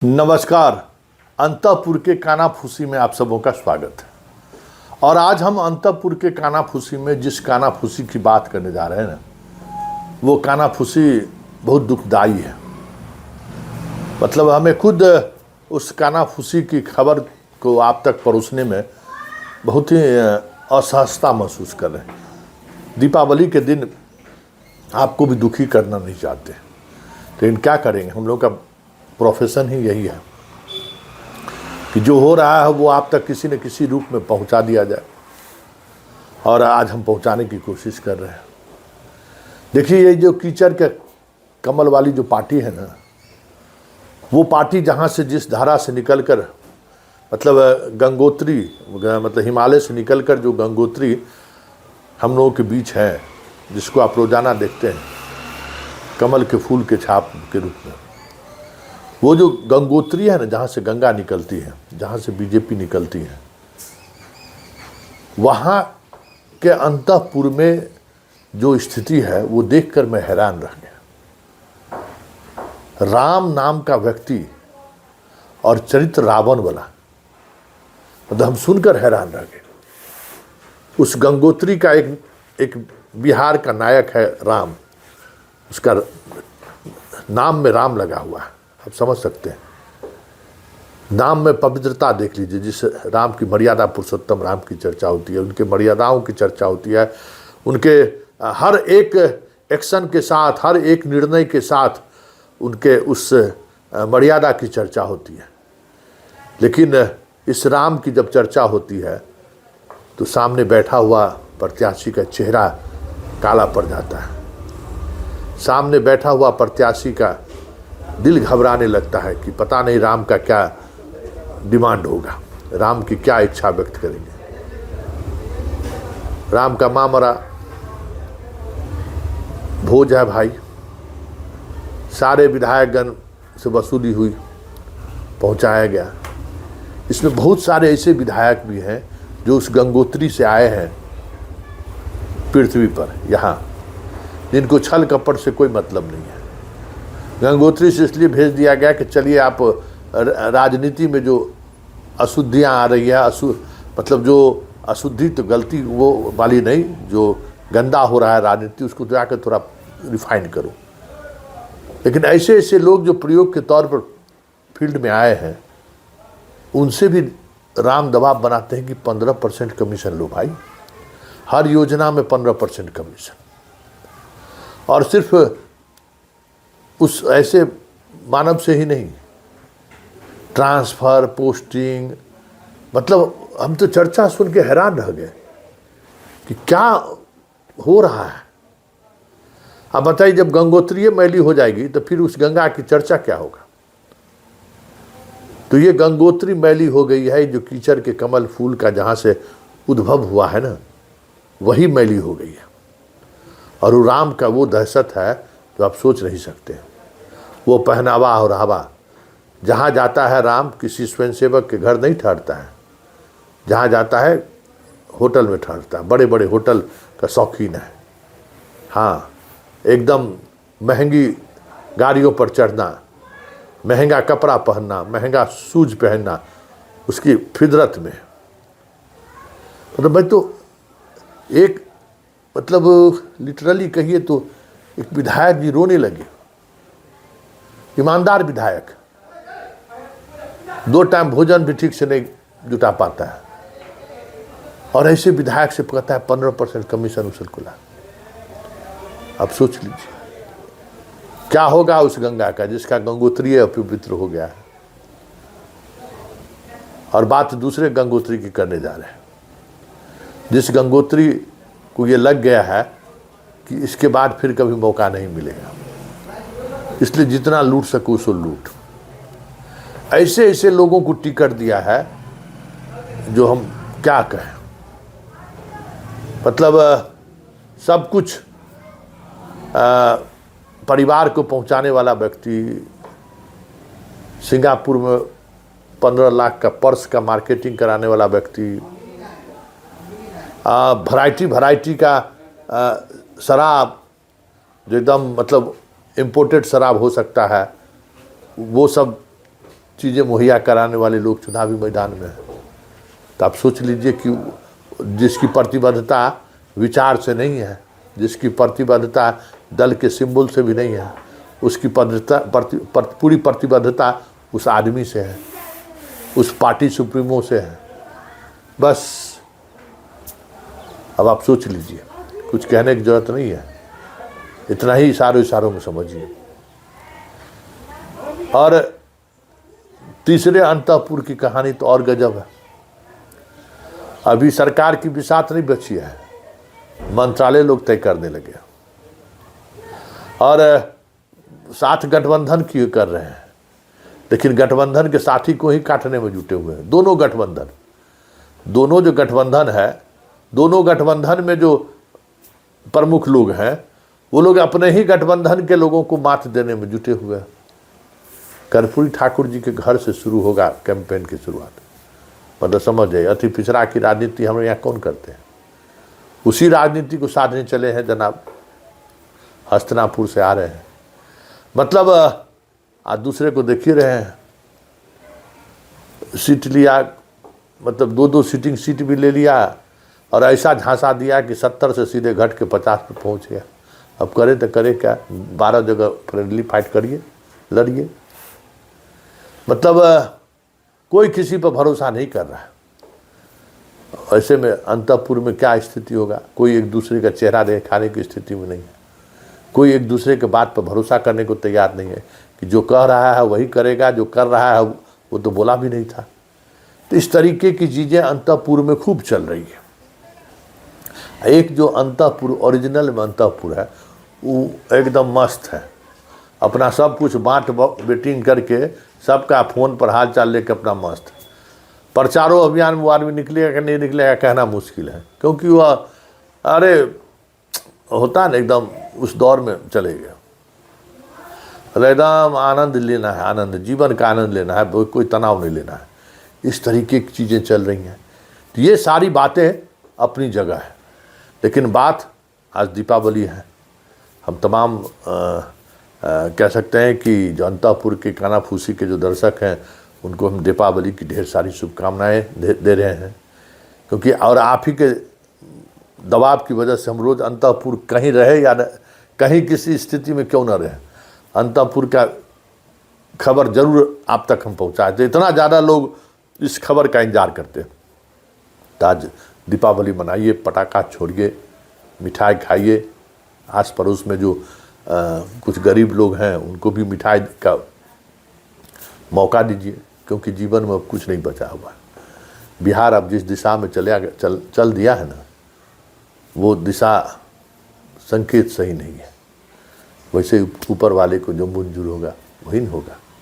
नमस्कार। अंतःपुर के कानाफूसी में आप सबों का स्वागत है। और आज हम अंतःपुर के कानाफूसी में जिस कानाफूसी की बात करने जा रहे हैं ना, वो कानाफूसी बहुत दुखदाई है। मतलब हमें खुद उस कानाफूसी की खबर को आप तक परोसने में बहुत ही असहजता महसूस कर रहे हैं। दीपावली के दिन आपको भी दुखी करना नहीं चाहते, लेकिन क्या करेंगे, हम लोग का प्रोफेशन ही यही है कि जो हो रहा है वो आप तक किसी न किसी रूप में पहुंचा दिया जाए, और आज हम पहुंचाने की कोशिश कर रहे हैं। देखिए, ये जो कीचड़ के कमल वाली जो पार्टी है ना, वो पार्टी जहां से जिस धारा से निकलकर मतलब गंगोत्री मतलब हिमालय से निकलकर जो गंगोत्री हम लोगों के बीच है, जिसको आप रोजाना देखते हैं कमल के फूल के छाप के रूप में, वो जो गंगोत्री है ना, जहाँ से गंगा निकलती है, जहाँ से बीजेपी निकलती है, वहाँ के अंतःपुर में जो स्थिति है वो देखकर मैं हैरान रह गया। राम नाम का व्यक्ति और चरित्र रावण वाला, मतलब हम सुनकर हैरान रह गए। उस गंगोत्री का एक बिहार का नायक है राम, उसका नाम में राम लगा हुआ है, आप समझ सकते हैं। नाम में पवित्रता देख लीजिए। जिस राम की मर्यादा, पुरुषोत्तम राम की चर्चा होती है, उनके मर्यादाओं की चर्चा होती है, उनके हर एक एक्शन के साथ, हर एक निर्णय के साथ उनके उस मर्यादा की चर्चा होती है। लेकिन इस राम की जब चर्चा होती है तो सामने बैठा हुआ प्रत्याशी का चेहरा काला पड़ जाता है। सामने बैठा हुआ प्रत्याशी का दिल घबराने लगता है कि पता नहीं राम का क्या डिमांड होगा, राम की क्या इच्छा व्यक्त करेंगे। राम का मामरा भोज है भाई, सारे विधायकगण से वसूली हुई, पहुंचाया गया। इसमें बहुत सारे ऐसे विधायक भी हैं जो उस गंगोत्री से आए हैं पृथ्वी पर, यहाँ, जिनको छल कपट से कोई मतलब नहीं है। गंगोत्री से इसलिए भेज दिया गया कि चलिए आप राजनीति में जो अशुद्धियाँ आ रही है, मतलब जो अशुद्धि तो गलती वो वाली नहीं, जो गंदा हो रहा है राजनीति, उसको जाकर थोड़ा रिफाइन करो। लेकिन ऐसे ऐसे लोग जो प्रयोग के तौर पर फील्ड में आए हैं, उनसे भी राम दबाव बनाते हैं कि 15% कमीशन लो भाई, हर योजना में 15% कमीशन। और सिर्फ उस ऐसे मानव से ही नहीं, ट्रांसफ़र, पोस्टिंग, मतलब हम तो चर्चा सुन के हैरान रह गए कि क्या हो रहा है। अब बताइए, जब गंगोत्री मैली हो जाएगी तो फिर उस गंगा की चर्चा क्या होगा। तो ये गंगोत्री मैली हो गई है, जो कीचड़ के कमल फूल का जहाँ से उद्भव हुआ है ना, वही मैली हो गई है। और वो राम का वो दहशत है जो आप सोच नहीं सकते। वो पहनावा और हवा, जहाँ जाता है राम किसी स्वयंसेवक के घर नहीं ठहरता है, जहाँ जाता है होटल में ठहरता है। बड़े बड़े होटल का शौकीन है। हाँ, एकदम महंगी गाड़ियों पर चढ़ना, महंगा कपड़ा पहनना, महंगा शूज पहनना, उसकी फितरत में। मतलब मैं तो एक मतलब लिटरली कहिए तो एक विधायक जी रोने लगे। ईमानदार विधायक, 2 टाइम भोजन भी ठीक से नहीं जुटा पाता है, और ऐसे विधायक से कहता है 15% कमीशन उसल को ला। अब सोच लीजिए क्या होगा उस गंगा का, जिसका गंगोत्री अपवित्र हो गया है। और बात दूसरे गंगोत्री की करने जा रहे हैं, जिस गंगोत्री को ये लग गया है कि इसके बाद फिर कभी मौका नहीं मिलेगा, इसलिए जितना लूट सको सो लूट। ऐसे ऐसे लोगों को टिकट दिया है जो हम क्या कहें। मतलब सब कुछ परिवार को पहुंचाने वाला व्यक्ति, सिंगापुर में 15 लाख का पर्स का मार्केटिंग कराने वाला व्यक्ति, वैरायटी का शराब, जो एकदम मतलब इम्पोर्टेड शराब हो सकता है, वो सब चीज़ें मुहैया कराने वाले लोग चुनावी मैदान में हैं। तो आप सोच लीजिए कि जिसकी प्रतिबद्धता विचार से नहीं है, जिसकी प्रतिबद्धता दल के सिंबल से भी नहीं है, उसकी पूरी प्रतिबद्धता उस आदमी से है, उस पार्टी सुप्रीमो से है। बस अब आप सोच लीजिए, कुछ कहने की जरूरत नहीं है, इतना ही इशारों में समझिए। और तीसरे अंतःपुर की कहानी तो और गजब है। अभी सरकार की बिसात नहीं बची है, मंत्रालय लोग तय करने लगे और साथ गठबंधन की कर रहे हैं, लेकिन गठबंधन के साथी को ही काटने में जुटे हुए हैं। दोनों जो गठबंधन है, दोनों गठबंधन में जो प्रमुख लोग हैं, वो लोग अपने ही गठबंधन के लोगों को मात देने में जुटे हुए हैं। कर्पूरी ठाकुर जी के घर से शुरू होगा कैंपेन की शुरुआत। मतलब समझ जाइए, अति पिछड़ा की राजनीति हम यहाँ कौन करते हैं? उसी राजनीति को साधने चले हैं जनाब, हस्तिनापुर से आ रहे हैं। मतलब आज दूसरे को देख ही रहे हैं, सीट लिया, मतलब 2-2 सीटिंग सीट भी ले लिया और ऐसा झांसा दिया कि 70 से सीधे घट के 50 पे पहुंच गया। अब करे तो करे क्या? 12 जगह फ्रेंडली फाइट करिए, लड़िए। मतलब कोई किसी पर भरोसा नहीं कर रहा है। ऐसे में अंतःपुर में क्या स्थिति होगा? कोई एक दूसरे का चेहरा दिखाने की स्थिति में नहीं है, कोई एक दूसरे के बात पर भरोसा करने को तैयार नहीं है कि जो कह रहा है वही करेगा, जो कर रहा है वो तो बोला भी नहीं था। तो इस तरीके की चीज़ें अंतःपुर में खूब चल रही है। एक जो अंतःपुर ओरिजिनल में अंतःपुर है, वो एकदम मस्त है, अपना सब कुछ बांट बेटिंग करके सबका फ़ोन पर हाल चाल लेकर अपना मस्त। प्रचारों अभियान में वो आदमी निकलेगा कि नहीं निकलेगा कहना मुश्किल है, क्योंकि वह अरे होता ना एकदम उस दौर में चले गए। एकदम आनंद लेना है, आनंद, जीवन का आनंद लेना है, कोई तनाव नहीं लेना है। इस तरीके की चीज़ें चल रही हैं। तो ये सारी बातें अपनी जगह है, लेकिन बात आज दीपावली है। हम तमाम कह सकते हैं कि जो अंतःपुर के कानाफूसी के जो दर्शक हैं, उनको हम दीपावली की ढेर सारी शुभकामनाएं दे रहे हैं, क्योंकि और आप ही के दबाव की वजह से हम रोज़ अंतःपुर कहीं रहे या कहीं किसी स्थिति में क्यों न रहे, अंतःपुर का खबर जरूर आप तक हम पहुँचाए। तो इतना ज़्यादा लोग इस खबर का इंतजार करते हैं। तो आज दीपावली मनाइए, पटाखा छोड़िए, मिठाई खाइए, आस पड़ोस में जो कुछ गरीब लोग हैं उनको भी मिठाई का मौका दीजिए, क्योंकि जीवन में अब कुछ नहीं बचा हुआ। बिहार अब जिस दिशा में चल दिया है ना, वो दिशा संकेत सही नहीं है। वैसे ऊपर वाले को जो मंजूर होगा वही होगा।